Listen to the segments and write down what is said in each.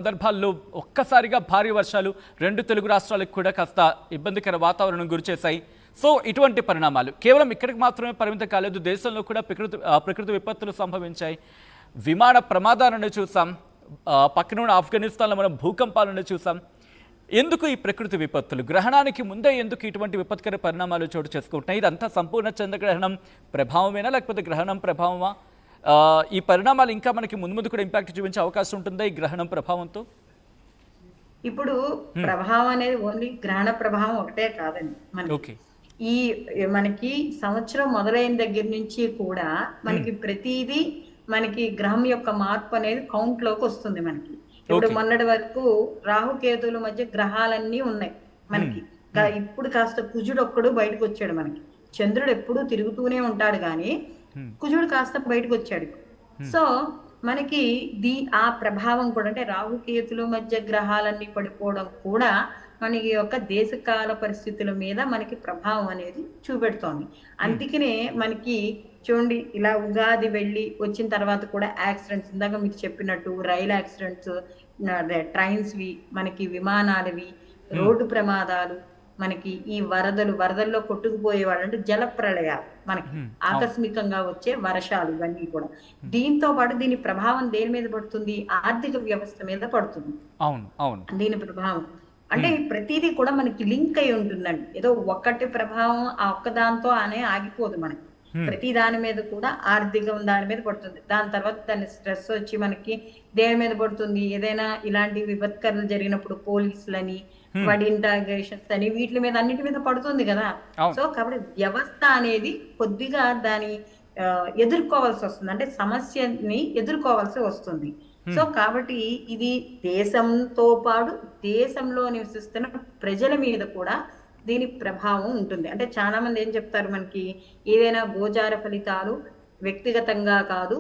సందర్భాల్లో ఒక్కసారిగా భారీ వర్షాలు రెండు తెలుగు రాష్ట్రాలకు కూడా కాస్త ఇబ్బందికర వాతావరణం గురిచేశాయి. సో ఇటువంటి పరిణామాలు కేవలం ఇక్కడికి మాత్రమే పరిమితం కాలేదు, దేశంలో కూడా ప్రకృతి విపత్తులు సంభవించాయి. విమాన ప్రమాదాలను చూసాం, పక్కన ఉన్న ఆఫ్ఘనిస్తాన్లో మనం భూకంపాలను చూసాం. ఎందుకు ఈ ప్రకృతి విపత్తులు? గ్రహణానికి ముందే ఎందుకు ఇటువంటి విపత్కర పరిణామాలు చోటు చేసుకుంటున్నాయి? ఇదంతా సంపూర్ణ చంద్రగ్రహణం ప్రభావమేనా లేకపోతే గ్రహణం ప్రభావమా? ఈ పరిణామాలు ఇంకా మనకి ముందు కూడా ఇంపాక్ట్ చూపించే అవకాశం ఉంటుందా ఈ గ్రహణం ప్రభావంతో? ఇప్పుడు ప్రభావం అనేది ఓన్లీ గ్రహణ ప్రభావం ఒకటే కాదండి. మనకి మనకి సంవత్సరం మొదలైన దగ్గర నుంచి కూడా మనకి ప్రతిదీ మనకి గ్రహం యొక్క మార్పు అనేది కౌంట్ లోకి వస్తుంది. మనకి ఇప్పుడు మొన్నటి వరకు రాహుకేతుల మధ్య గ్రహాలన్నీ ఉన్నాయి మనకి. ఇప్పుడు కాస్త కుజుడు ఒక్కడు బయటకు వచ్చాడు. మనకి చంద్రుడు ఎప్పుడూ తిరుగుతూనే ఉంటాడు కానీ కుజుడు కాస్త బయటకు వచ్చాడు. సో మనకి ఆ ప్రభావం కూడా, అంటే రాహుకేతుల మధ్య గ్రహాలన్నీ పడిపోవడం కూడా మనకి యొక్క దేశకాల పరిస్థితుల మీద మనకి ప్రభావం అనేది చూపెడుతోంది. అందుకనే మనకి చూడండి, ఇలా ఉగాది వెళ్ళి వచ్చిన తర్వాత కూడా యాక్సిడెంట్స్, ఇందాక మీకు చెప్పినట్టు రైలు యాక్సిడెంట్స్, ట్రైన్స్వి, మనకి విమానాలవి, రోడ్డు ప్రమాదాలు, మనకి ఈ వరదల్లో కొట్టుకుపోయేవాళ్ళు, అంటే జల ప్రళయాలు, మనకి ఆకస్మికంగా వచ్చే వర్షాలు, ఇవన్నీ కూడా. దీంతో పాటు దీని ప్రభావం దేని మీద పడుతుంది? ఆర్థిక వ్యవస్థ మీద పడుతుంది. దీని ప్రభావం అంటే ప్రతిదీ కూడా మనకి లింక్ అయి ఉంటుందండి. ఏదో ఒక్కటి ప్రభావం ఆ ఒక్కదాంతో అనే ఆగిపోదు. మనకి ప్రతి దాని మీద కూడా ఆర్థికం దాని మీద పడుతుంది. దాని తర్వాత దాని స్ట్రెస్ వచ్చి మనకి దేని మీద పడుతుంది? ఏదైనా ఇలాంటి విపత్కరలు జరిగినప్పుడు పోలీసులని, వాడి ఇంటాగ్రేషన్స్ అని, వీటి మీద అన్నిటి మీద పడుతుంది కదా. సో కాబట్టి వ్యవస్థ అనేది కొద్దిగా దాని ఎదుర్కోవాల్సి వస్తుంది, అంటే సమస్యని ఎదుర్కోవాల్సి వస్తుంది. సో కాబట్టి ఇది దేశంతో పాటు దేశంలో నివసిస్తున్న ప్రజల మీద కూడా దీని ప్రభావం ఉంటుంది. అంటే చాలా మంది ఏం చెప్తారు, మనకి ఏదైనా గోచార ఫలితాలు వ్యక్తిగతంగా కాదు,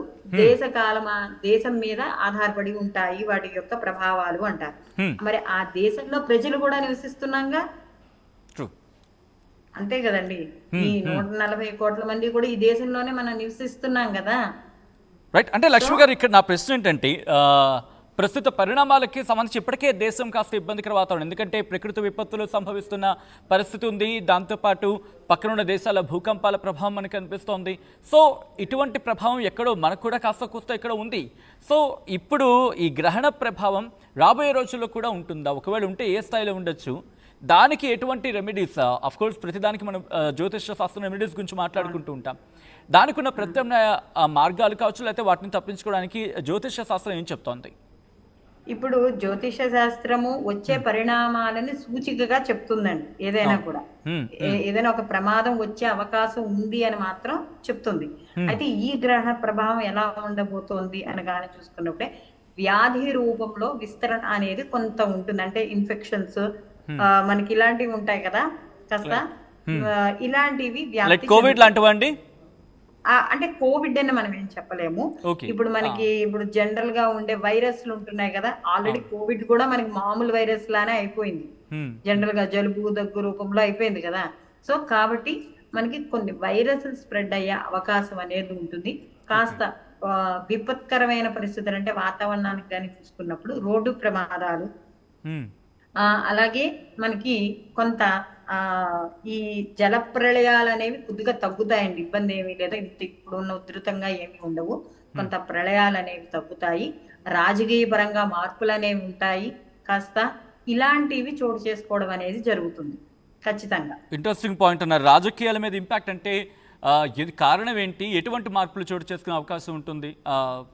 దేశం మీద ఆధారపడి ఉంటాయి వాటి యొక్క ప్రభావాలు అంటారు. మరి ఆ దేశంలో ప్రజలు కూడా నివసిస్తున్నాగా, అంతే కదండి. ఈ 140 కోట్ల మంది కూడా ఈ దేశంలోనే మనం నివసిస్తున్నాం కదా. రైట్. అంటే లక్ష్మి గారు, ఇక్కడ నా ప్రశ్న ఏంటంటే, ప్రస్తుత పరిణామాలకి సంబంధించి ఇప్పటికే దేశం కాస్త ఇబ్బందికర వాతావరణం, ఎందుకంటే ప్రకృతి విపత్తులు సంభవిస్తున్న పరిస్థితి ఉంది. దాంతోపాటు పక్కనున్న దేశాల భూకంపాల ప్రభావం మనకు అనిపిస్తోంది. సో ఇటువంటి ప్రభావం ఎక్కడో మనకు కూడా కాస్త కూస్త ఇక్కడ ఉంది. సో ఇప్పుడు ఈ గ్రహణ ప్రభావం రాబోయే రోజుల్లో కూడా ఉంటుందా? ఒకవేళ ఉంటే ఏ స్థాయిలో ఉండొచ్చు? దానికి ఎటువంటి రెమెడీస్? అఫ్కోర్స్ ప్రతిదానికి మనం జ్యోతిష శాస్త్రం రెమెడీస్ గురించి మాట్లాడుకుంటూ ఉంటాం. దానికి ఉన్న ప్రత్యామ్నాయ మార్గాలు కావచ్చు, లేకపోతే వాటిని తప్పించుకోవడానికి జ్యోతిష శాస్త్రం ఏం చెప్తోంది? ఇప్పుడు జ్యోతిష శాస్త్రము వచ్చే పరిణామాలని సూచికగా చెప్తుందండి. ఏదైనా కూడా ఏదైనా ఒక ప్రమాదం వచ్చే అవకాశం ఉంది అని మాత్రం చెప్తుంది. అయితే ఈ గ్రహణ ప్రభావం ఎలా ఉండబోతోంది అని కానీ చూసుకున్నప్పుడే వ్యాధి రూపంలో విస్తరణ అనేది కొంత ఉంటుంది. అంటే ఇన్ఫెక్షన్స్ మనకి ఇలాంటివి ఉంటాయి కదా, కాస్త ఇలాంటివి కోవిడ్ లాంటివండి. అంటే కోవిడ్ అని మనం ఏం చెప్పలేము. ఇప్పుడు మనకి ఇప్పుడు జనరల్ గా ఉండే వైరస్లు ఉంటున్నాయి కదా, ఆల్రెడీ కోవిడ్ కూడా మనకి మామూలు వైరస్ లానే అయిపోయింది. జనరల్ గా జలుబు దగ్గు రూపంలో అయిపోయింది కదా. సో కాబట్టి మనకి కొన్ని వైరస్ స్ప్రెడ్ అయ్యే అవకాశం అనేది ఉంటుంది. కాస్త విపత్కరమైన పరిస్థితులు, అంటే వాతావరణానికి కానీ చూసుకున్నప్పుడు రోడ్డు ప్రమాదాలు, అలాగే మనకి కొంత ఈ జల ప్రళయాలు అనేవి కొద్దిగా తగ్గుతాయండి. ఇబ్బంది ఏమీ లేదా, ఇప్పుడున్న ఉధృతంగా ఏమి ఉండవు. కొంత ప్రళయాలు అనేవి తగ్గుతాయి. రాజకీయ పరంగా మార్పులు అనేవి ఉంటాయి. కాస్త ఇలాంటివి చోటు చేసుకోవడం అనేది జరుగుతుంది ఖచ్చితంగా. ఇంట్రెస్టింగ్ పాయింట్ అన్నారు. రాజకీయాల మీద ఇంపాక్ట్ అంటే ఇది కారణం ఏంటి? ఎటువంటి మార్పులు చోటు చేసుకునే అవకాశం ఉంటుంది?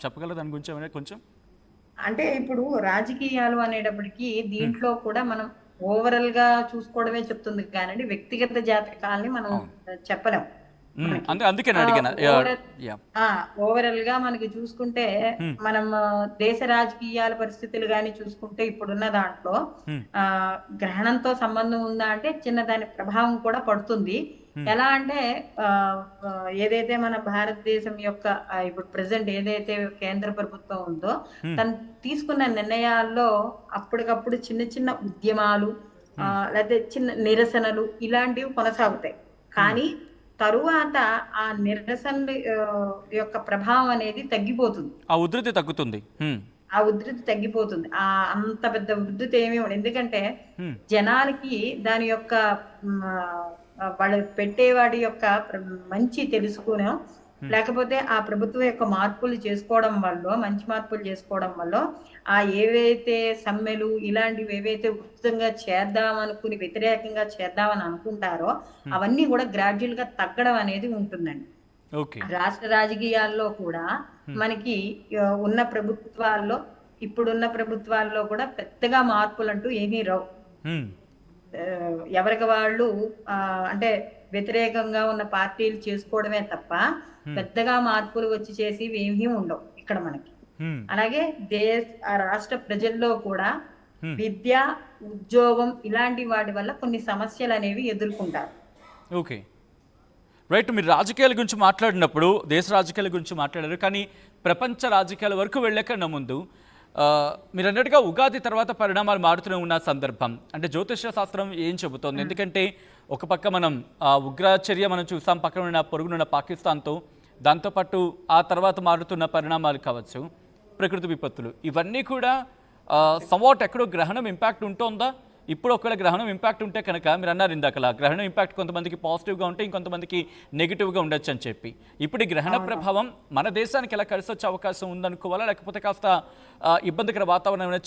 చెప్పగలరు దాని గురించి ఏమైనా కొంచెం? అంటే ఇప్పుడు రాజకీయాలు అనేటప్పటికీ దీంట్లో కూడా మనం ఓవరాల్ గా చూసుకోవడమే చెప్తుంది కానీ వ్యక్తిగత జాతకాలని మనం చెప్పలేం. ఓవరాల్ గా మనకి చూసుకుంటే మనం దేశ రాజకీయాల పరిస్థితులు గాని చూసుకుంటే ఇప్పుడున్న దాంట్లో గ్రహణంతో సంబంధం ఉందా అంటే చిన్న దాని ప్రభావం కూడా పడుతుంది. ఎలా అంటే ఏదైతే మన భారతదేశం యొక్క ఇప్పుడు ప్రెసెంట్ ఏదైతే కేంద్ర ప్రభుత్వం ఉందో తను తీసుకున్న నిర్ణయాల్లో అప్పటికప్పుడు చిన్న చిన్న ఉద్యమాలు లేకపోతే చిన్న నిరసనలు ఇలాంటివి కొనసాగుతాయి. కానీ తరువాత ఆ నిరసన యొక్క ప్రభావం అనేది తగ్గిపోతుంది, ఆ ఉధృతి తగ్గుతుంది. ఆ ఉధృతి తగ్గిపోతుంది. అంత పెద్ద ఉధృతి ఏమీ ఉండదు. ఎందుకంటే జనాలకి దాని యొక్క వాళ్ళు పెట్టేవాడి యొక్క మంచి తెలుసుకునో, లేకపోతే ఆ ప్రభుత్వం యొక్క మార్పులు చేసుకోవడం వల్ల, మంచి మార్పులు చేసుకోవడం వల్ల ఏవైతే సమ్మెలు ఇలాంటివి ఏవైతే ఉచితంగా చేద్దాం అనుకుని వ్యతిరేకంగా చేద్దామని అనుకుంటారో అవన్నీ కూడా గ్రాడ్యువల్ గా తగ్గడం అనేది ఉంటుందండి. రాష్ట్ర రాజకీయాల్లో కూడా మనకి ఉన్న ప్రభుత్వాల్లో, ఇప్పుడున్న ప్రభుత్వాల్లో కూడా పెద్దగా మార్పులు అంటూ ఏమీ రావు. ఎవరికి వాళ్ళు అంటే వ్యతిరేకంగా ఉన్న పార్టీలు చేసుకోవడమే తప్ప పెద్దగా మార్పులు వచ్చి చేసి ఏమీ ఉండవు ఇక్కడ మనకి. అలాగే రాష్ట్ర ప్రజల్లో కూడా విద్య, ఉద్యోగం ఇలాంటి వాటి వల్ల కొన్ని సమస్యలు అనేవి ఎదుర్కొంటారు. Okay, right. మీరు రాజకీయాల గురించి మాట్లాడినప్పుడు దేశ రాజకీయాల గురించి మాట్లాడారు, కానీ ప్రపంచ రాజకీయాల వరకు వెళ్ళకన్నా ముందు మీరు అన్నట్టుగా ఉగాది తర్వాత పరిణామాలు మారుతూనే ఉన్న సందర్భం అంటే జ్యోతిష్య శాస్త్రం ఏం చెబుతోంది? ఎందుకంటే ఒక పక్క మనం ఉగ్రచర్య మనం చూసాం పక్కన ఉన్న పొరుగునున్న పాకిస్తాన్తో, దాంతోపాటు ఆ తర్వాత మారుతున్న పరిణామాలు కావచ్చు, ప్రకృతి విపత్తులు, ఇవన్నీ కూడా సమ్వాట్ ఎక్కడో గ్రహణం ఇంపాక్ట్ ఉంటుందా? ఇప్పుడు ఒకవేళ గ్రహణం ఇంపాక్ట్ ఉంటే కనుక మీరు అన్నారు ఇందాకలా గ్రహణం ఇంపాక్ట్ కొంతమందికి పాజిటివ్గా ఉంటే ఇంకొంతమందికి నెగిటివ్గా ఉండొచ్చు అని చెప్పి, ఇప్పుడు ఈ గ్రహణ ప్రభావం మన దేశానికి ఎలా కలిసి వచ్చే అవకాశం ఉందనుకోవాలా, లేకపోతే కాస్త ఇబ్బందికర వాతావరణం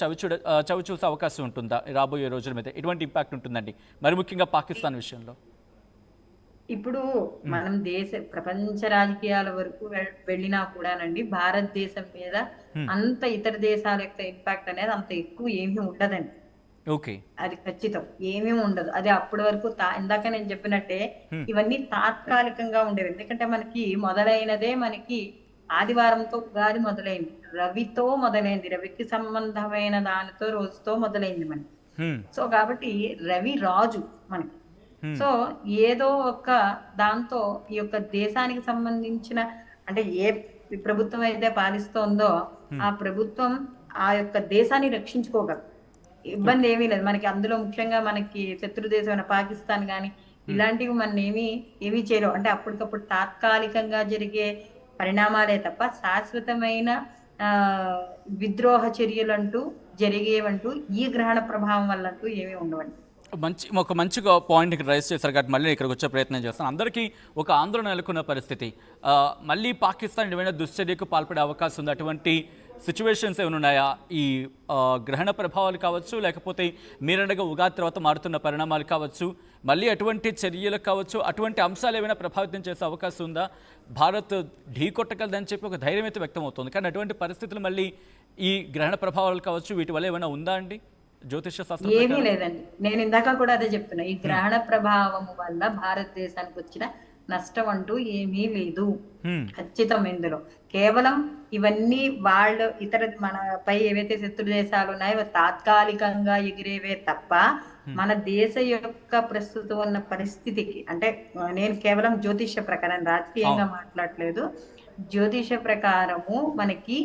చవి చూసే అవకాశం ఉంటుందా రాబోయే రోజుల మీద? ఎటువంటి ఇంపాక్ట్ ఉంటుందండి మరి ముఖ్యంగా పాకిస్తాన్ విషయంలో? ఇప్పుడు మనం ప్రపంచ రాజకీయాల వరకు వెళ్ళినా కూడానండి, భారతదేశం మీద అంత ఇతర దేశాల యొక్క ఇంపాక్ట్ అనేది అంత ఎక్కువ ఏమీ ఉండదండి. ఓకే, అది ఖచ్చితం, ఏమీ ఉండదు. అది అప్పటి వరకు ఇందాక నేను చెప్పినట్టే ఇవన్నీ తాత్కాలికంగా ఉండేవి. ఎందుకంటే మనకి మొదలైనదే మనకి ఆదివారంతో ఉగాది మొదలైంది, రవితో మొదలైంది, రవికి సంబంధమైన దానితో రోజుతో మొదలైంది మనకి. సో కాబట్టి రవి రాజు మనకి. సో ఏదో ఒక దాంతో ఈ యొక్క దేశానికి సంబంధించిన అంటే ఏ ప్రభుత్వం అయితే పాలిస్తోందో ఆ ప్రభుత్వం ఆ యొక్క దేశాన్ని రక్షించుకోగలదు, ఇబ్బంది ఏమీ లేదు మనకి. అందులో ముఖ్యంగా మనకి శత్రు దేశమైన పాకిస్తాన్ కానీ ఇలాంటివి మన ఏమీ చేయలేవు. అంటే అప్పటికప్పుడు తాత్కాలికంగా జరిగే పరిణామాలే తప్ప శాశ్వతమైన విద్రోహ చర్యలు అంటూ జరిగేవంటూ ఈ గ్రహణ ప్రభావం వల్ల అంటూ ఏమీ ఉండవండి. ఒక మంచి పాయింట్ ఇక్కడ రైజ్ చేశారు కాబట్టి మళ్ళీ ఇక్కడికి వచ్చే ప్రయత్నం చేస్తాను. అందరికీ ఒక ఆందోళన నెలకొన్న పరిస్థితి, మళ్ళీ పాకిస్తాన్ ఏమైనా దుశ్చర్యకు పాల్పడే అవకాశం ఉంది, అటువంటి సిచ్యువేషన్స్ ఏమైనా ఉన్నాయా? ఈ గ్రహణ ప్రభావాలు కావచ్చు, లేకపోతే మీరనగా ఉగాది తర్వాత మారుతున్న పరిణామాలు కావచ్చు, మళ్ళీ అటువంటి చర్యలు కావచ్చు, అటువంటి అంశాలు ఏమైనా ప్రభావితం చేసే అవకాశం ఉందా? భారత్ ఢీకొట్టగలదని చెప్పి ఒక ధైర్యం అయితే వ్యక్తం అవుతుంది, కానీ అటువంటి పరిస్థితులు మళ్ళీ ఈ గ్రహణ ప్రభావాలు కావచ్చు వీటి వల్ల ఏమైనా ఉందా అండి జ్యోతిష శాస్త్రం? ఏమీ లేదండి, నేను ఇందాక కూడా అదే చెప్తున్నా. ఈ గ్రహణ ప్రభావం వల్ల భారతదేశానికి వచ్చిన నష్టం అంటూ ఏమీ లేదు ఖచ్చితం. ఇందులో కేవలం ఇవన్నీ వాళ్ళు మనపై ఏవైతే శత్రు దేశాలు ఉన్నాయో తాత్కాలికంగా ఎగిరేవే తప్ప మన దేశ యొక్క ప్రస్తుతం ఉన్న పరిస్థితికి, అంటే నేను కేవలం జ్యోతిష ప్రకారం రాజకీయంగా మాట్లాడలేదు, జ్యోతిష ప్రకారము మనకి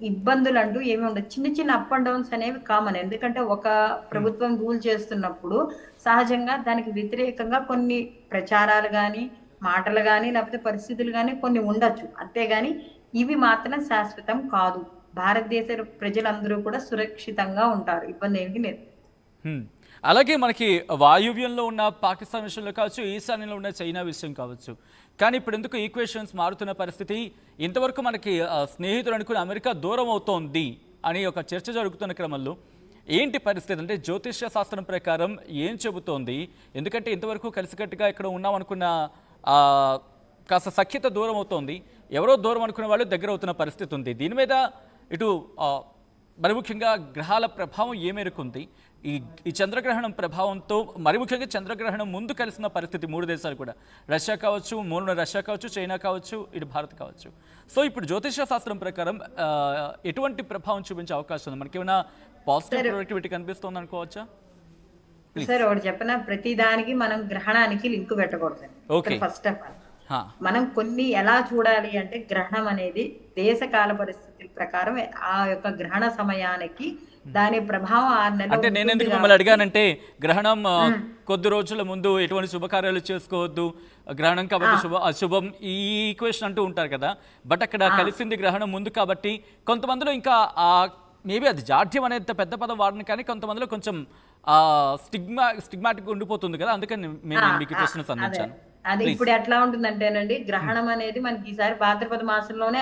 ఇబ్బందులు అంటూ ఏమి ఉండదు. చిన్న చిన్న అప్ అండ్ డౌన్స్ అనేవి కామన్. ఎందుకంటే ఒక ప్రభుత్వం రూల్ చేస్తున్నప్పుడు సహజంగా దానికి వ్యతిరేకంగా కొన్ని ప్రచారాలు కానీ మాటలు కానీ లేకపోతే పరిస్థితులు కానీ కొన్ని ఉండొచ్చు, అంతేగాని ఇవి మాత్రం శాశ్వతం కాదు. భారతదేశ ప్రజలందరూ కూడా సురక్షితంగా ఉంటారు, ఇబ్బంది ఏమీ లేదు. అలాగే మనకి వాయువ్యంలో ఉన్న పాకిస్తాన్ విషయంలో కావచ్చు, ఈశాన్యంలో ఉన్న చైనా విషయం కావచ్చు, కానీ ఇప్పుడు ఎందుకు ఈక్వేషన్స్ మారుతున్న పరిస్థితి? ఇంతవరకు మనకి స్నేహితులు అనుకుని అమెరికా దూరం అవుతోంది అని ఒక చర్చ జరుగుతున్న క్రమంలో ఏంటి పరిస్థితి? అంటే జ్యోతిష్య శాస్త్రం ప్రకారం ఏం చెబుతోంది? ఎందుకంటే ఇంతవరకు కలిసికట్టుగా ఇక్కడ ఉన్నాం అనుకున్న కాస్త సఖ్యత దూరం అవుతోంది, ఎవరో దూరం అనుకునే వాళ్ళు దగ్గర అవుతున్న పరిస్థితి ఉంది. దీని మీద ఇటు మరి ముఖ్యంగా గ్రహాల ప్రభావం ఏ మేరకు ఉంది? ఈ చంద్రగ్రహణం ప్రభావంతో మరి ముఖ్యంగా చంద్రగ్రహణం ముందు కలిసిన పరిస్థితి మూడు దేశాలు కూడా, రష్యా కావచ్చు, మూలన రష్యా కావచ్చు, చైనా కావచ్చు, ఇటు భారత్ కావచ్చు. సో ఇప్పుడు జ్యోతిష శాస్త్రం ప్రకారం ఎటువంటి ప్రభావం చూపించే అవకాశం ఉంది? మనకి ఏమైనా పాజిటివ్ ప్రొడక్టివిటీ కనిపిస్తుంది అనుకోవచ్చా? సార్ ఒకటి చెప్పిన, ప్రతి దానికి మనం గ్రహణానికి లింక్ పెట్టకూడదు. ఫస్ట్ ఆఫ్ ఆల్ మనం కొన్ని ఎలా చూడాలి అంటే, గ్రహణం అనేది దేశ కాల పరిస్థితుల ప్రకారం ఆ యొక్క గ్రహణ సమయానికి దాని ప్రభావం 6 నెలలు. అంటే నేను ఎందుకు మిమ్మల్ని అడిగానంటే, గ్రహణం కొద్ది రోజుల ముందు ఎటువంటి శుభకార్యాలు చేసుకోవద్దు, గ్రహణం కాబట్టి అశుభం, ఈ ఈక్వేషన్ అంటూ ఉంటారు కదా, బట్ అక్కడ కలిసింది గ్రహణం ముందు కాబట్టి కొంతమందిలో ఇంకా ఆ మేబీ అది జాడ్యం అనేది పెద్ద పదం వాడిన కానీ కొంతమందిలో కొంచెం స్టిగ్మాటిక్ ఉండిపోతుంది కదా, అందుకని నేను మీకు ప్రశ్న సంధించాను. అదే ఇప్పుడు ఎట్లా ఉంటుందంటేనండి, గ్రహణం అనేది మనకి ఈసారి భాద్రపద మాసంలోనే